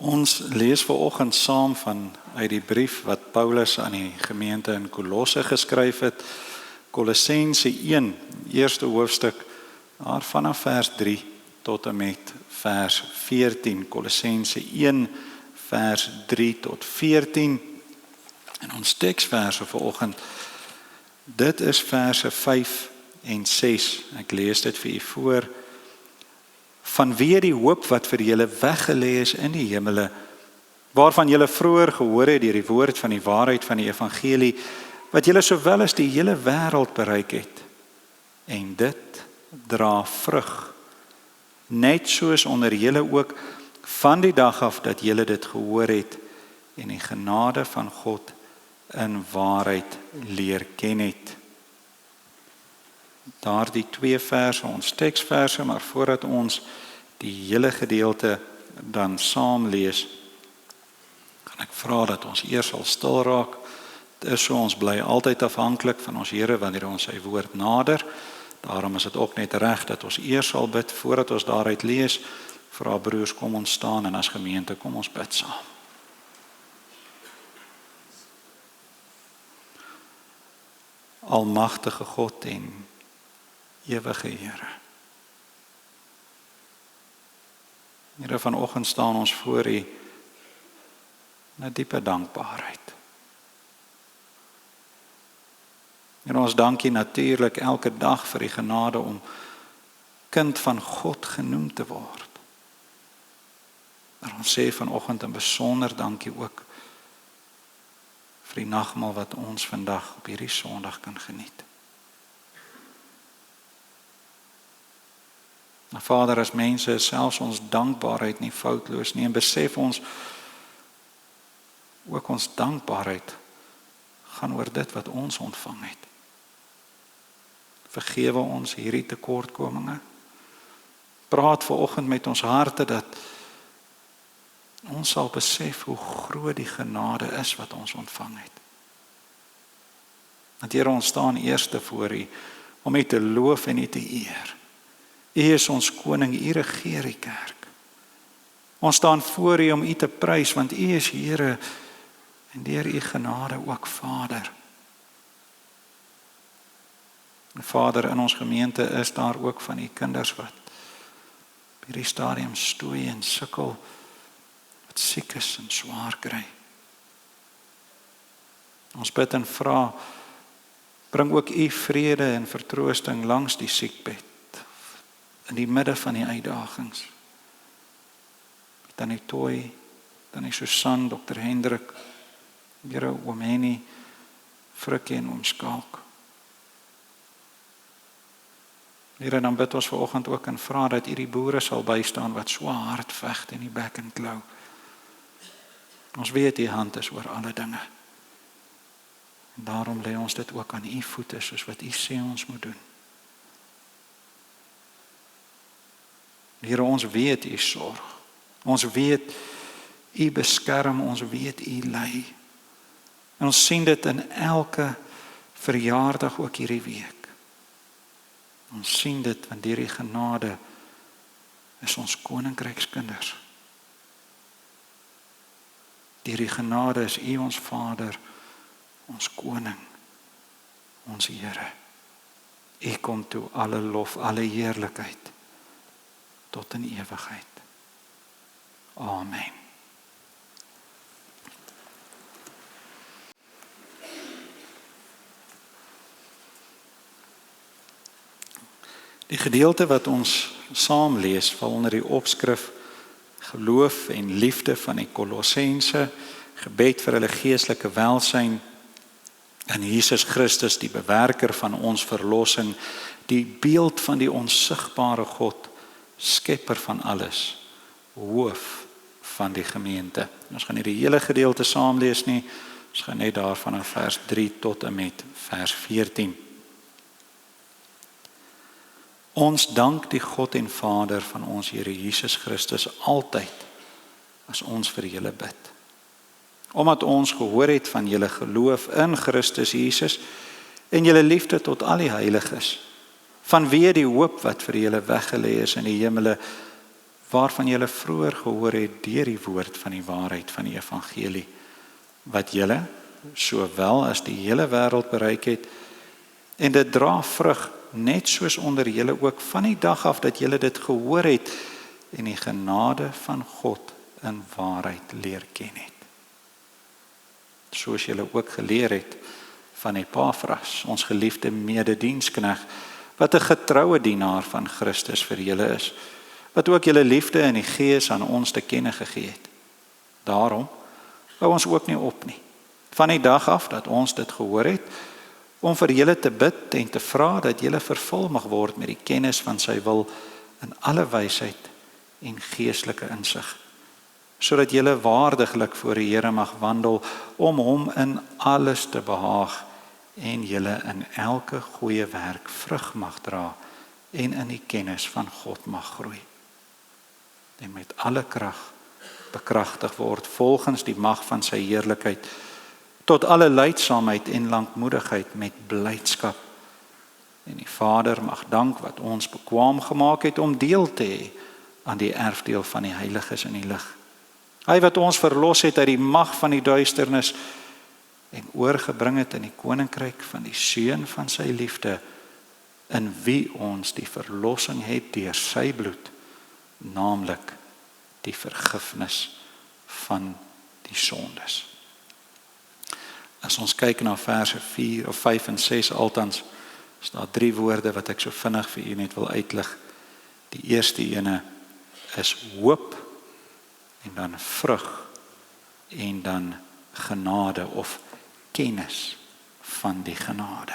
Ons lees vanoggend saam uit die brief wat Paulus aan die gemeente in Kolosse geskryf het. Kolossense 1, eerste hoofstuk, daar vanaf vers 3 tot en met vers 14. Kolossense 1, vers 3 tot 14. En ons teksverse vanoggend, dit is verse 5 en 6. Ek lees dit vir u voor. Vanweë die hoop wat vir julle weggelê is in die hemele, waarvan julle vroeër gehoor het deur die woord van die waarheid van die evangelie, wat julle sowel as die hele wêreld bereik het. En dit dra vrug, net soos onder julle ook van die dag af dat julle dit gehoor het en die genade van God in waarheid leer ken het. Daardie 2 verse, ons teksverse, maar voordat ons die hele gedeelte dan saam lees, kan ek vra dat ons eers sal stil raak. Dit is so, ons bly altyd afhanklik van ons Here wanneer ons sy woord nader. Daarom is dit ook net reg dat ons eers sal bid voordat ons daaruit lees. Vra broers, kom ons staan en as gemeente kom ons bid saam. Almagtige God en ewige Here. Here, vanoggend staan ons voor U in 'n diepe dankbaarheid. En ons dank U natuurlik elke dag vir die genade om kind van God genoem te word. Maar ons sê vanoggend in besonder dankie ook vir die nagmaal wat ons vandag op hierdie Sondag kan geniet. Nou Vader, as mense selfs ons dankbaarheid nie foutloos nie, en besef ons ook ons dankbaarheid gaan oor dit wat ons ontvang het. Vergewe ons hierdie tekortkominge. Praat vanoggend met ons harte dat ons sal besef hoe groot die genade is wat ons ontvang het. Dat Here, ons staan eerste voor U om U te loof en U te eer. U is ons koning, U regeer die kerk. Ons staan voor U om U te prys, want U is Here en deur U genade ook Vader. En Vader, in ons gemeente is daar ook van U kinders wat op hierdie stadium stoei en sukkel, wat siek is en swaar kry. Ons bid en vra, bring ook U vrede en vertroosting langs die siekbed, in die midde van die uitdagings. Tannie Toy, Tannie Susan, Dr. Hendrik, Here oom Henny, Frikkie en oom Skalk. Here, dan bid ons vanoggend ook en vra dat U die boere sal bystaan wat so hard veg in die bek en klou. Ons weet U hand is oor alle dinge. En daarom lê ons dit ook aan U voete, soos wat U sê ons moet doen. Here, ons weet U sorg. Ons weet U beskerm, ons weet U lei. En ons sien dit in elke verjaardag ook hierdie week. Ons sien dit want deur die genade is ons koninkrykskinders. Deur die genade is U ons Vader, ons koning, ons Here. U kom toe alle lof, alle heerlikheid tot in ewigheid. Amen. Die gedeelte wat ons saam lees, val onder die opskrif geloof en liefde van die Kolossense, gebed vir hulle geestelike welsyn in Jesus Christus, die bewerker van ons verlossing, die beeld van die onsigbare God, skepper van alles, hoof van die gemeente. Ons gaan nie die hele gedeelte saam lees nie, ons gaan net daarvan in vers 3 tot en met vers 14. Ons dank die God en Vader van ons Here Jesus Christus altyd as ons vir julle bid. Omdat ons gehoor het van julle geloof in Christus Jesus en julle liefde tot al die heiliges, vanweë die hoop wat vir julle weggelê is in die hemele, waarvan julle vroeër gehoor het deur die woord van die waarheid van die evangelie, wat julle, sowel as die hele wêreld bereik het, en dit dra vrug, net soos onder julle ook van die dag af dat julle dit gehoor het, en die genade van God in waarheid leer ken het. Soos julle ook geleer het van Epafras, ons geliefde medediensknegt, wat 'n getroue dienaar van Christus vir julle is, wat ook julle liefde in die Gees aan ons te kenne gegee het. Daarom hou ons ook nie op nie, van die dag af dat ons dit gehoor het, om vir julle te bid en te vra dat julle vervul mag word met die kennis van sy wil in alle wysheid en geestelike insig, sodat julle waardiglik voor die Here mag wandel om hom in alles te behaag en julle in elke goeie werk vrug mag dra en in die kennis van God mag groei. En met alle krag bekragtig word volgens die mag van sy heerlikheid tot alle lydsaamheid en lankmoedigheid met blydskap. En die Vader mag dank wat ons bekwaam gemaak het om deel te hê aan die erfdeel van die heiliges in die lig. Hy wat ons verlos het uit die mag van die duisternis en oorgebring het in die koninkryk van die Seun van sy liefde, in wie ons die verlossing het deur sy bloed, naamlik die vergifnis van die sondes. As ons kyk na verse 4 of 5 en 6 altans, is daar 3 woorde wat ek so vinnig vir u net wil uitlig. Die eerste ene is hoop, en dan vrug, en dan genade of kennis van die genade.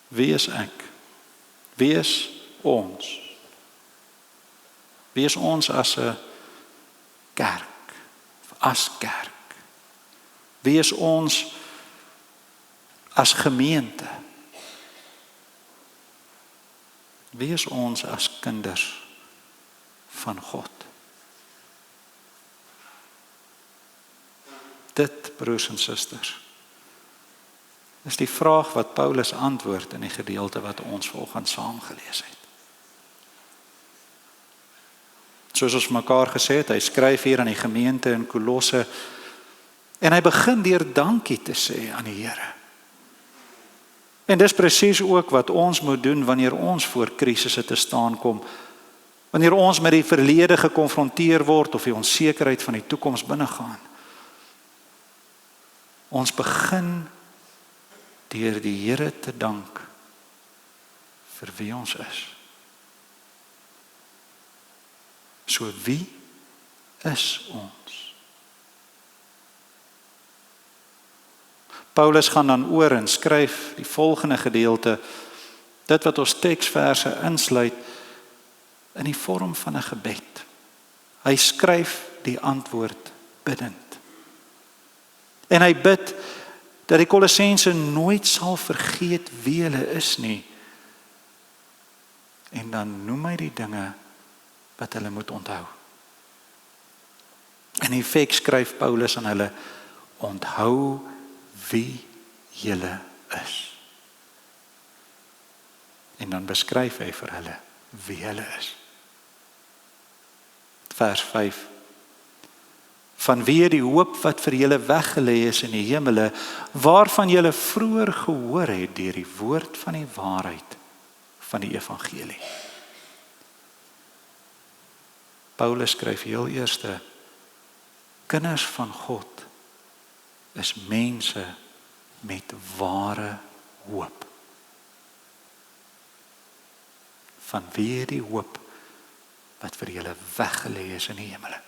Wie is ek? Wie is ons? Wie is ons as 'n kerk? As kerk? Wie is ons as gemeente? Wie is ons as kinders van God? Dit, broers en susters, is die vraag wat Paulus antwoord in die gedeelte wat ons vanoggend saam gelees het. Soos ons mekaar gesê het, hy skryf hier aan die gemeente in Kolosse, en hy begin deur dankie te sê aan die Here. En dis presies ook wat ons moet doen wanneer ons voor krisisse te staan kom, wanneer ons met die verlede gekonfronteer word of die onsekerheid van die toekoms binnegaan. Ons begin deur die Here te dank vir wie ons is. So wie is ons? Paulus gaan dan oor en skryf die volgende gedeelte, dit wat ons teksverse insluit, in die vorm van 'n gebed. Hy skryf die antwoord bidend. En hy bid dat die Kolossense nooit sal vergeet wie hulle is nie. En dan noem hy die dinge wat hulle moet onthou. In effek skryf Paulus aan hulle, onthou wie julle is. En dan beskryf hy vir hulle wie hulle is. Vers 5. Vanweë die hoop wat vir julle weggelê is in die hemele, waarvan julle vroeër gehoor het deur die woord van die waarheid van die evangelie. Paulus skryf heel eerste, kinders van God is mense met ware hoop. Vanweë die hoop wat vir julle weggelê is in die hemele.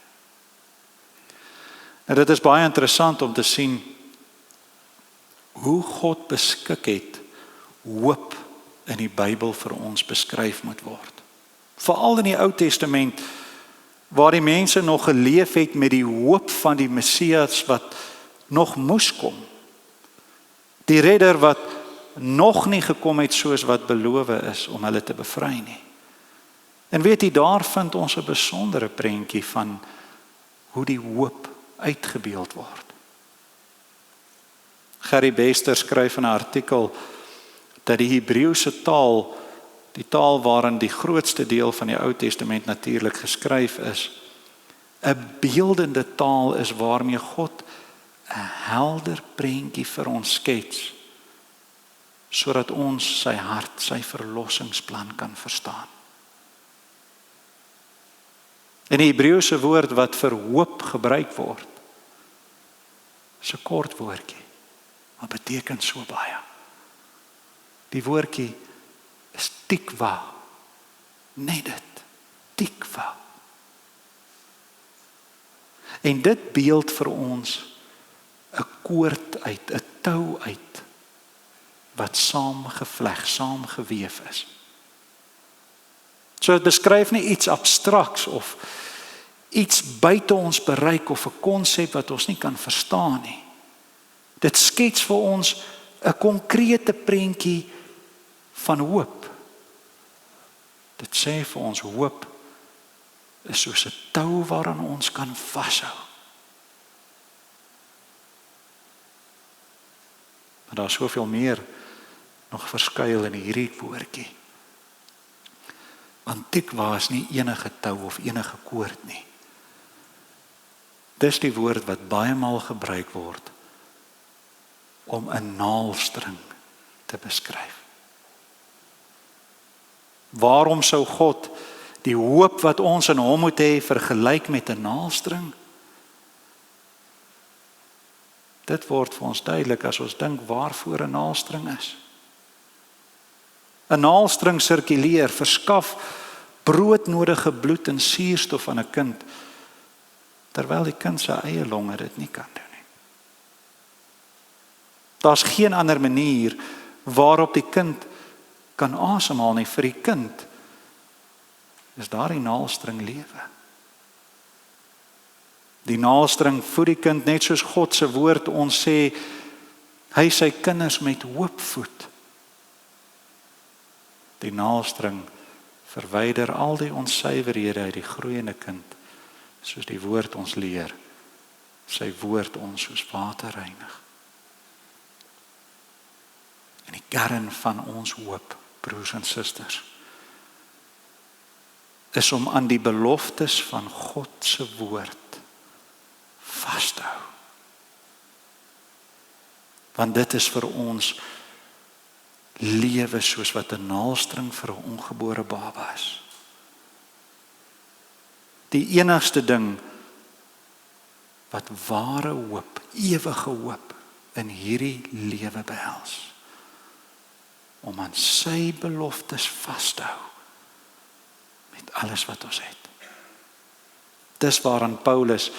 Nou dit is baie interessant om te sien hoe God beskik het hoop in die Bybel vir ons beskryf moet word. Veral in die Ou Testament, waar die mense nog geleef het met die hoop van die Messias wat nog moes kom. Die redder wat nog nie gekom het soos wat beloof is om hulle te bevry nie. En weet jy, daar vind ons 'n besondere prentjie van hoe die hoop uitgebeeld word. Gary Bester skryf in 'n artikel dat die Hebreëse taal, die taal waarin die grootste deel van die Ou Testament natuurlik geskryf is, 'n beeldende taal is waarmee God 'n helder prentjie vir ons skets, sodat ons sy hart, sy verlossingsplan kan verstaan. En die Hebreëse woord wat vir hoop gebruik word, is 'n kort woordjie, maar beteken so baie. Die woordjie is tikwa, net dit, tikwa. En dit beeld vir ons 'n koord uit, 'n tou uit, wat saamgevleg, saamgeweef is. So dit beskryf nie iets abstraks of iets buite ons bereik of 'n konsep wat ons nie kan verstaan nie. Dit skets vir ons 'n konkrete prentjie van hoop. Dit sê vir ons hoop is soos 'n tou waaraan ons kan vashou. Maar daar is soveel meer nog verskuil in hierdie woordjie. Want tikwa is nie enige tou of enige koord nie. Dis die woord wat baie maal gebruik word om 'n naalstring te beskryf. Waarom sou God die hoop wat ons in hom moet hê vergelyk met 'n naalstring? Dit word vir ons duidelik as ons dink waarvoor 'n naalstring is. 'n Naalstring sirkuleer, verskaf broodnodige bloed en suurstof aan 'n kind, terwyl die kind se eie longe dit nie kan doen nie. Daar's geen ander manier waarop die kind kan asemhaal nie. Vir die kind is daardie naalstring lewe. Die naalstring voed die kind net soos God se woord ons sê, hy sy kinders met hoop voed. Die naalstring verwyder al die onsuiverhede uit die groeiende kind, soos die woord ons leer, sy woord ons soos water reinig. En die kern van ons hoop, broers en susters, is om aan die beloftes van God se woord vas te hou. Want dit is vir ons lewe soos wat 'n naalstring vir 'n ongebore baba is. Die enigste ding wat ware hoop, ewige hoop in hierdie lewe behels, om aan sy beloftes vas te hou met alles wat ons het. Dis waaraan Paulus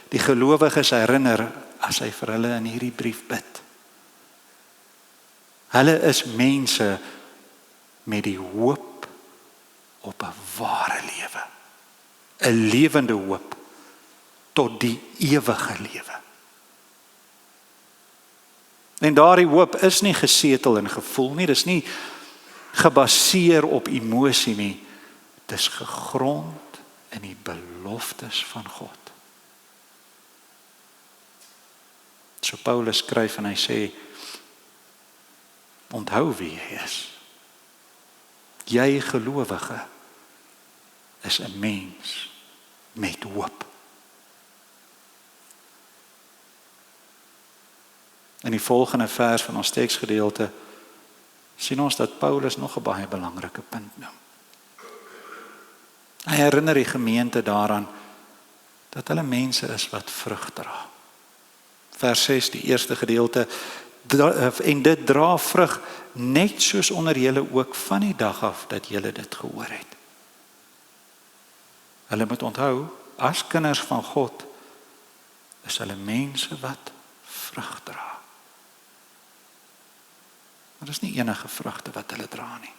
die gelowiges herinner as hy vir hulle in hierdie brief bid. Hulle is mense met die hoop op 'n ware lewe, 'n lewende hoop tot die ewige lewe. En daardie hoop is nie gesetel in gevoel nie, dis nie gebaseer op emosie nie, dis gegrond in die beloftes van God. So Paulus skryf en hy sê, onthou wie jy is. Jy gelowige is 'n mens met hoop. In die volgende vers van ons teksgedeelte sien ons dat Paulus nog 'n baie belangrike punt noem. Hy herinner die gemeente daaraan dat hulle mense is wat vrug dra. Vers 6, die eerste gedeelte, en dit dra vrug net soos onder julle ook van die dag af dat julle dit gehoor het. Hulle moet onthou, as kinders van God is hulle mense wat vrug dra. Maar dis nie enige vrugte wat hulle dra nie.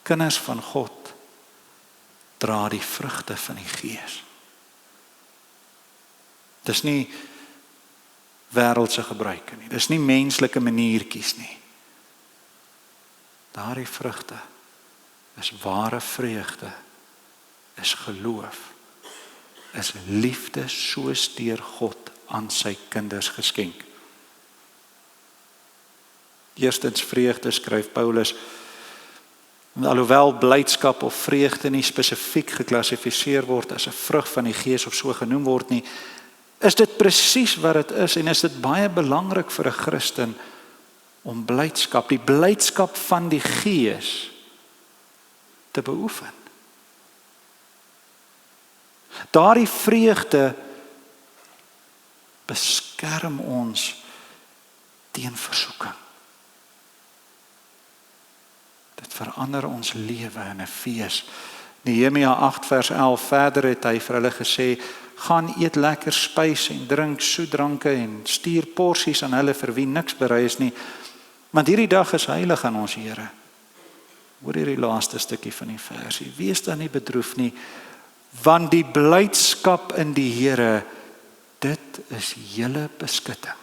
Kinders van God dra die vrugte van die Gees. Dis nie wêreldse gebruike nie. Dis nie menslike maniertjies nie. Daardie vrugte is ware vreugde, is geloof, is liefde soos deur God aan sy kinders geskenk. Eerstens vreugde, skryf Paulus, alhoewel blydskap of vreugde nie spesifiek geklassifiseer word as 'n vrug van die Gees of so genoem word nie, is dit presies wat dit is en is dit baie belangrik vir 'n Christen om blydskap, die blydskap van die Gees te beoefen. Daardie vreugde beskerm ons teen versoeking. Dit verander ons lewe in 'n fees. Nehemia 8 vers 11, verder het hy vir hulle gesê, gaan eet lekker spys en drink soetdranke en stuur porsies aan hulle vir wie niks berei is nie, want hierdie dag is heilig aan ons Here. Hoor hierdie laaste stukkie van die versie, wees dan nie bedroef nie, want die blydskap in die Here, dit is julle beskutting.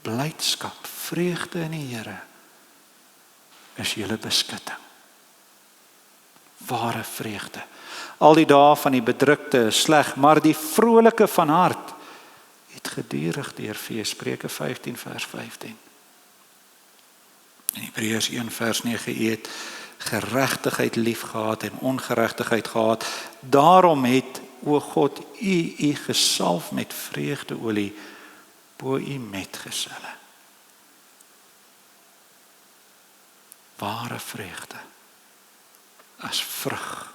Blydskap, vreugde in die Here, is julle beskutting. Ware vreugde. Al die dae van die bedrukte is sleg, maar die vrolike van hart het gedurig deurvee. Spreuke 15 vers 15. In Hebreërs 1 vers 9, u het geregtigheid lief gehad en ongeregtigheid gehad. Daarom het, o God, u gesalf met vreugdeolie bo u metgeselle. Ware vreugde as vrug.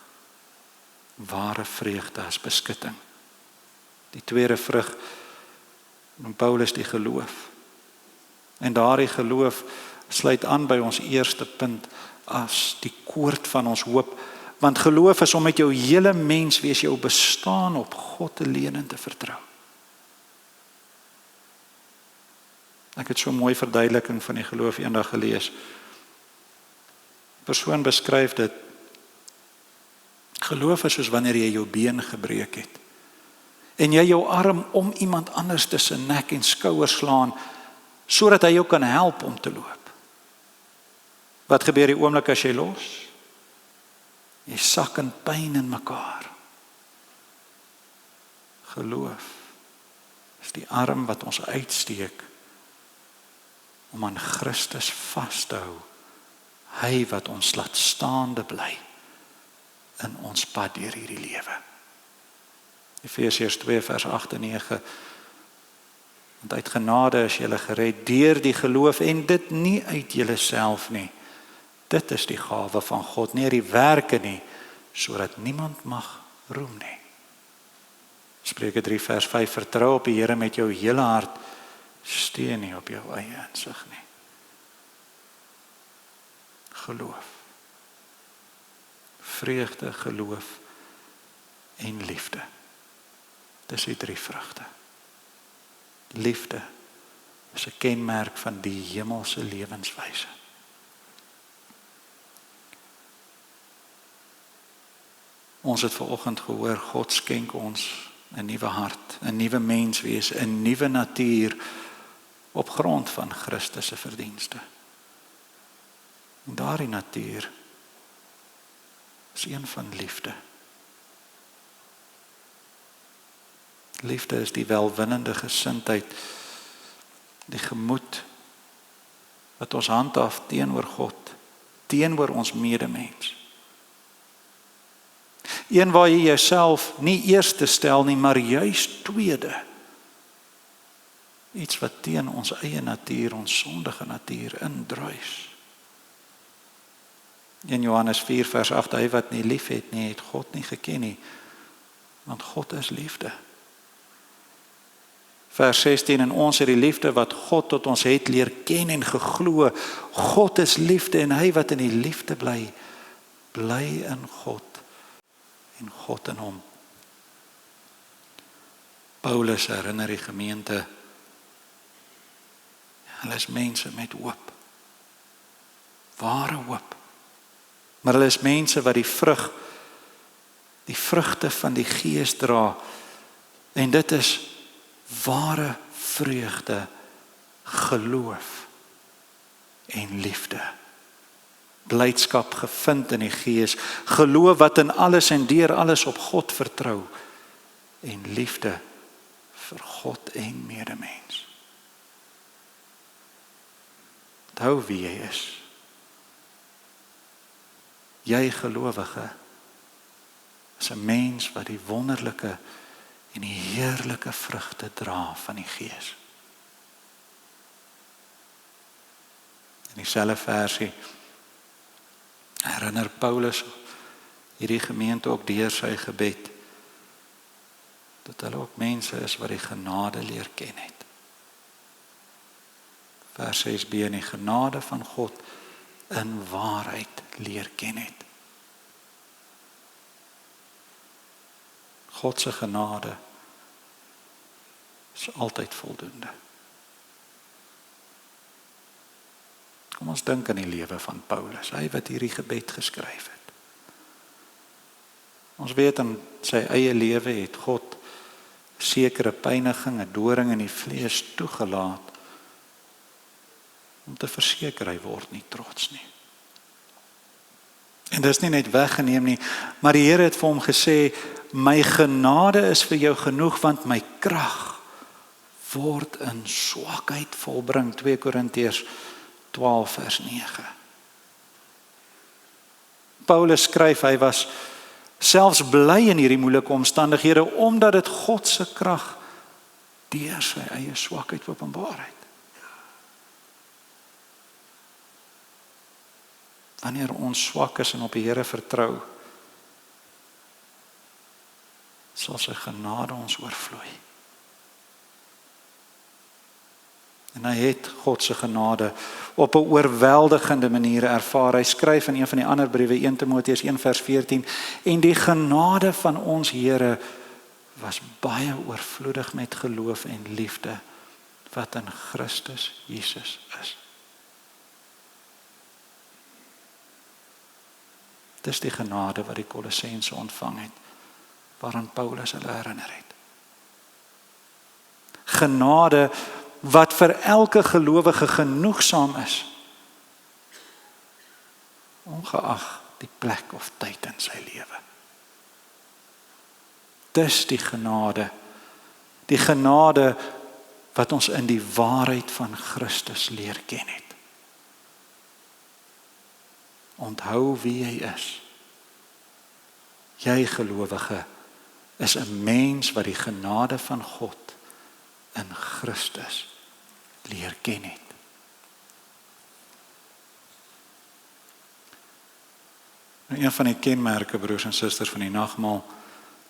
Ware vreugde as beskutting. Die tweede vrug noem Paulus die geloof. En daardie geloof sluit aan by ons eerste punt as die koord van ons hoop, want geloof is om met jou hele menswees, jou bestaan op God alleen te vertrou. Ek het so 'n mooi verduideliking van die geloof eendag gelees. Persoon beskryf dit, geloof is soos wanneer jy jou been gebreek het en jy jou arm om iemand anders tussen nek en skouer slaan sodat hy jou kan help om te loop. Wat gebeur die oomblik as jy los? Jy sak in pyn in mekaar. Geloof is die arm wat ons uitsteek om aan Christus vas te hou. Hy wat ons laat staande bly in ons pad deur hierdie lewe. Efesiërs 2 vers 8 en 9. Want uit genade is julle gered deur die geloof en dit nie uit julleself nie. Dit is die gawe van God, nie die werke nie, sodat niemand mag roem nie. Spreuke 3 vers 5, vertrou op die Here met jou hele hart, steun nie op jou eie insig nie. Geloof. Vreugde, geloof en liefde. Dis die drie vrugte. Liefde is 'n kenmerk van die hemelse lewenswyse. Ons het vanoggend gehoor, God skenk ons 'n nuwe hart, 'n nuwe menswees, 'n nuwe natuur op grond van Christus se verdienste. En daardie natuur is een van liefde. Liefde is die welwillende gesindheid, die gemoed wat ons handhaaf teenoor God, teenoor ons medemens. Een waar jy jouself nie eerste stel nie, maar juis tweede. Iets wat teen ons eie natuur, ons sondige natuur indruis. In Johannes 4 vers 8, hy wat nie lief het nie, het God nie geken nie, want God is liefde. Vers 16, en ons het die liefde wat God tot ons het leer ken en geglo. God is liefde en hy wat in die liefde bly, bly in God en God in hom. Paulus herinner die gemeente, hulle is mense met hoop, ware hoop. Maar hulle is mense wat die vrugte van die Gees dra, en dit is ware vreugde, geloof en liefde. Blydskap gevind in die Gees, geloof wat in alles en deur alles op God vertrou, en liefde vir God en medemens. Onthou wie jy is. Jy gelowige is 'n mens wat die wonderlike en die heerlike vrugte dra van die Gees. In dieselfde versie herinner Paulus hierdie gemeente ook deur sy gebed dat hulle ook mense is wat die genade leer ken het. Vers 6b, en die genade van God in waarheid leer ken het. God se genade is altyd voldoende. Kom ons dink aan die lewe van Paulus, hy wat hierdie gebed geskryf het. Ons weet in sy eie lewe het God sekere pyniging, 'n doring in die vlees toegelaat om te verseker hy word nie trots nie. En dis nie net weggeneem nie, maar die Here het vir hom gesê, my genade is vir jou genoeg, want my krag word in swakheid volbring. 2 Korintiërs 12 vers 9. Paulus skryf, hy was selfs bly in hierdie moeilike omstandighede, omdat dit God se krag deur sy eie swakheid openbaar het. Wanneer ons swak is en op die Here vertrou, sal sy genade ons oorvloei. En hy het God se genade op 'n oorweldigende manier ervaar. Hy skryf in een van die ander briewe, 1 Timoteus 1 vers 14, en die genade van ons Here was baie oorvloedig met geloof en liefde wat in Christus Jesus is. Dis die genade wat die Kolossense ontvang het, waaraan Paulus hulle herinner het. Genade wat vir elke gelowige genoegsaam is, ongeag die plek of tyd in sy lewe. Dis die genade wat ons in die waarheid van Christus leer ken het. Onthou wie jy is. Jy gelowige is 'n mens wat die genade van God in Christus leer ken het. Nou, een van die kenmerke, broers en susters, van die nagmaal,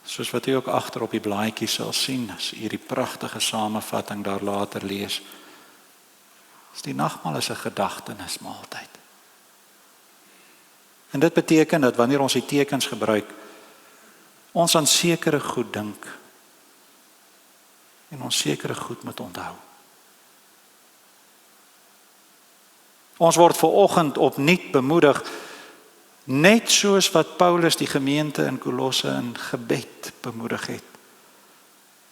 soos wat u ook agter op die blaadjie sal sien, as u die pragtige samevatting daar later lees, is die nagmaal is 'n gedagtenismaaltyd. En dit beteken dat wanneer ons die tekens gebruik, ons aan sekere goed dink en ons sekere goed moet onthou. Ons word vanoggend opnuut bemoedig, net soos wat Paulus die gemeente in Kolosse in gebed bemoedig het.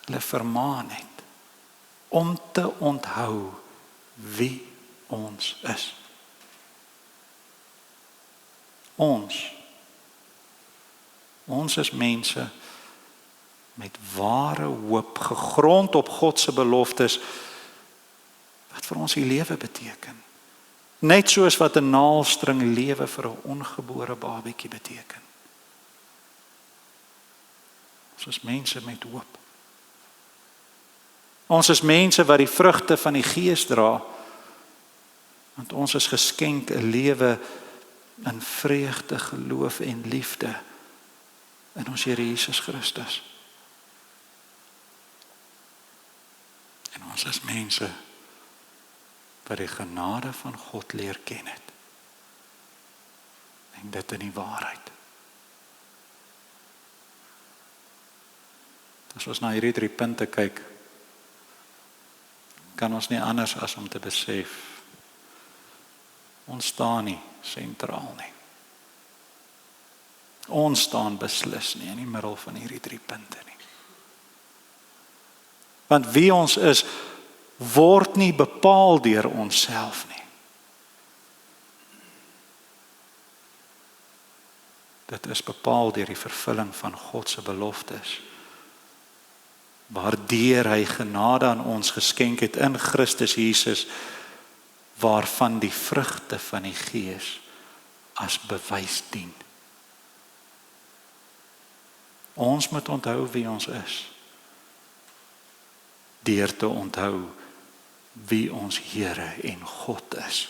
Hulle vermaan het om te onthou wie ons is. Ons is mense met ware hoop, gegrond op God se beloftes, wat vir ons die lewe beteken. Net soos wat 'n naaldstring lewe vir 'n ongebore babietjie beteken. Ons is mense met hoop. Ons is mense wat die vrugte van die Gees dra, want ons is geskenk 'n lewe in vreugde, geloof en liefde in ons Here Jesus Christus. En ons is mense wat die genade van God leer ken het. En dit in die waarheid. As ons na hierdie 3 punte kyk, kan ons nie anders as om te besef, ons staan nie sentraal nie. Ons staan beslis nie in die middel van hierdie 3 punte nie. Want wie ons is, word nie bepaal deur onsself nie. Dit is bepaal deur die vervulling van God se beloftes waardeur hy genade aan ons geskenk het in Christus Jesus, waarvan die vrugte van die Gees as bewys dien. Ons moet onthou wie ons is, deur te onthou wie ons Here en God is.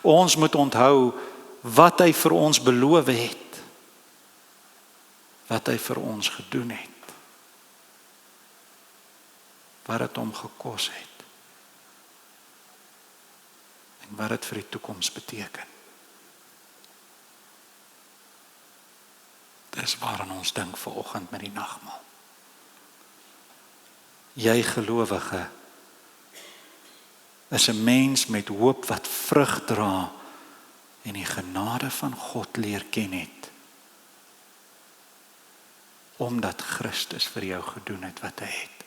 Ons moet onthou wat hy vir ons beloof het, wat hy vir ons gedoen het, wat dit hom gekos het, en wat dit vir die toekoms beteken. Dis waaraan ons dink vanoggend met die nagmaal. Jy gelowige is 'n mens met hoop wat vrug dra en die genade van God leer ken het, omdat Christus vir jou gedoen het wat hy het.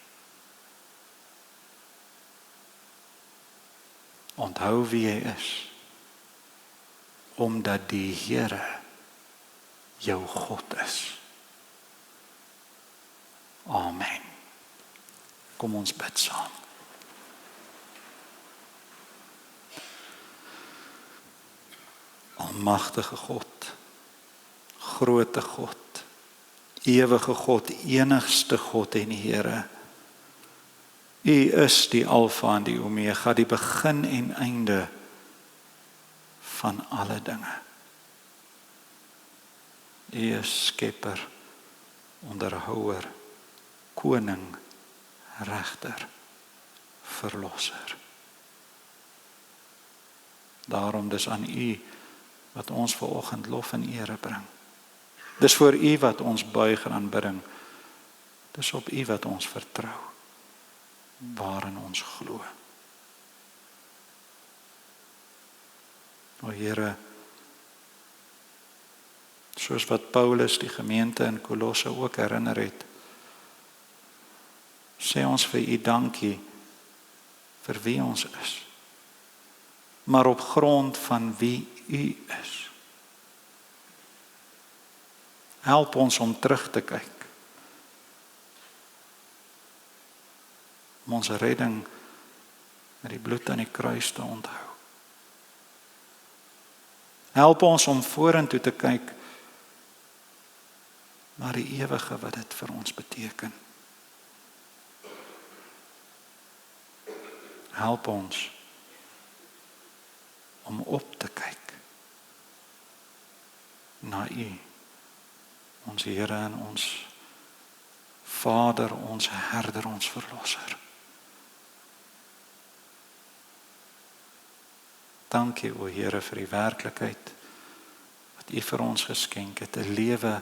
Onthou wie hy is, omdat die Here jou God is. Amen. Kom ons bid saam. Almagtige God, groote God, ewige God, enigste God en Here. U is die Alfa en die Omega, die begin en einde van alle dinge. U is Skepper, onderhouer, koning, regter, verlosser. Daarom dis aan U wat ons vanoggend lof en ere bring. Dis voor U wat ons buig in aanbidding. Dis op U wat ons vertrou, waarin ons glo. O Here, soos wat Paulus die gemeente in Kolosse ook herinner het, sê ons vir U dankie vir wie ons is, maar op grond van wie U is. Help ons om terug te kyk, om ons redding met die bloed aan die kruis te onthou. Help ons om vorentoe te kyk na die ewige wat dit vir ons beteken. Help ons om op te kyk na U, ons Here en ons Vader, ons Herder, ons Verlosser. Dankie, o Here, vir die werklikheid wat U vir ons geskenk het, 'n lewe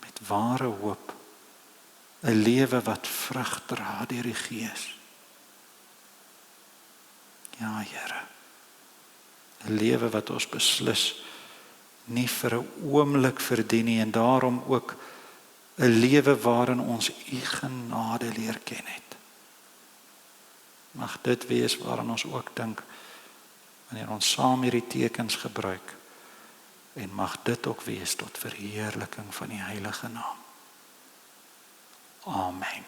met ware hoop, 'n lewe wat vrug dra deur die Gees. Ja, Here, 'n lewe wat ons beslis nie vir 'n oomblik verdien nie, en daarom ook 'n lewe waarin ons U genade leer ken het. Mag dit wees waarin ons ook dink wanneer ons saam hierdie tekens gebruik, en mag dit ook wees tot verheerliking van die heilige naam. Amen.